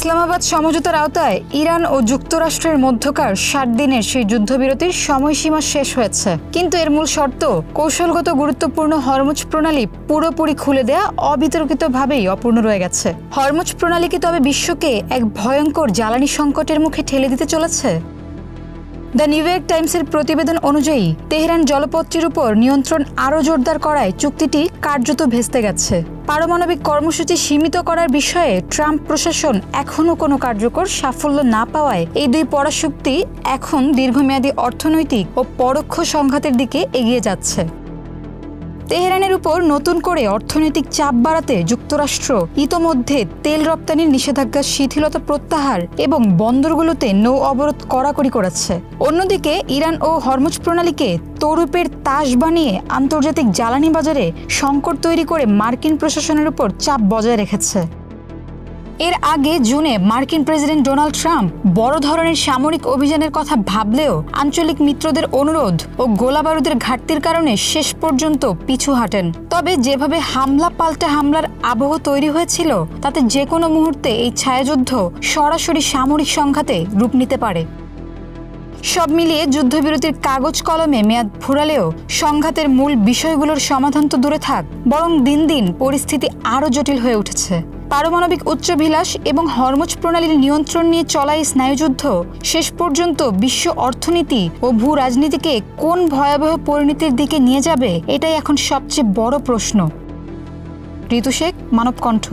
ইসলামাবাদ সমঝোতার আওতায় ইরান ও যুক্তরাষ্ট্রের মধ্যকার 60 দিনের সেই যুদ্ধবিরতির সময়সীমা শেষ হয়েছে, কিন্তু এর মূল শর্ত কৌশলগত গুরুত্বপূর্ণ হরমুজ প্রণালী পুরোপুরি খুলে দেয়া অবিতর্কিতভাবেই অপূর্ণ রয়ে গেছে। হরমুজ প্রণালী কি তবে বিশ্বকে এক ভয়ঙ্কর জ্বালানি সংকটের মুখে ঠেলে দিতে চলেছে? দ্য নিউ ইয়র্ক টাইমসের প্রতিবেদন অনুযায়ী তেহরান জলপথটির উপর নিয়ন্ত্রণ আরও জোরদার করায় চুক্তিটি কার্যত ভেস্তে গেছে। পারমাণবিক কর্মসূচি সীমিত করার বিষয়ে ট্রাম্প প্রশাসন এখনও কোনো কার্যকর সাফল্য না পাওয়ায় এই দুই পরাশক্তি এখন দীর্ঘমেয়াদী অর্থনৈতিক ও পরোক্ষ সংঘাতের দিকে এগিয়ে যাচ্ছে। তেহরানের উপর নতুন করে অর্থনৈতিক চাপ বাড়াতে যুক্তরাষ্ট্র ইতোমধ্যে তেল রপ্তানির নিষেধাজ্ঞা শিথিলতা প্রত্যাহার এবং বন্দরগুলোতে নৌ অবরোধ কড়াকড়ি করেছে। অন্যদিকে ইরান ও হরমুজ প্রণালীকে তরুপের তাস বানিয়ে আন্তর্জাতিক জ্বালানি বাজারে সংকট তৈরি করে মার্কিন প্রশাসনের উপর চাপ বজায় রেখেছে। এর আগে জুনে মার্কিন প্রেসিডেন্ট ডোনাল্ড ট্রাম্প বড় ধরনের সামরিক অভিযানের কথা ভাবলেও আঞ্চলিক মিত্রদের অনুরোধ ও গোলাবারুদের ঘাটতির কারণে শেষ পর্যন্ত পিছু হাঁটেন। তবে যেভাবে হামলা পাল্টা হামলার আবহ তৈরি হয়েছিল, তাতে যে কোনো মুহূর্তে এই ছায়াযুদ্ধ সরাসরি সামরিক সংঘাতে রূপ নিতে পারে। সব মিলিয়ে যুদ্ধবিরতির কাগজ কলমে মেয়াদ ফুরালেও সংঘাতের মূল বিষয়গুলোর সমাধান তো দূরে থাক, বরং দিন দিন পরিস্থিতি আরও জটিল হয়ে উঠেছে। পারমাণবিক উচ্চাভিলাষ এবং হরমুজ প্রণালীর নিয়ন্ত্রণ নিয়ে চলা এই স্নায়ুযুদ্ধ শেষ পর্যন্ত বিশ্ব অর্থনীতি ও ভূ রাজনীতিকে কোন ভয়াবহ পরিণতির দিকে নিয়ে যাবে, এটাই এখন সবচেয়ে বড় প্রশ্ন। ঋতু শেখ, মানবকণ্ঠ।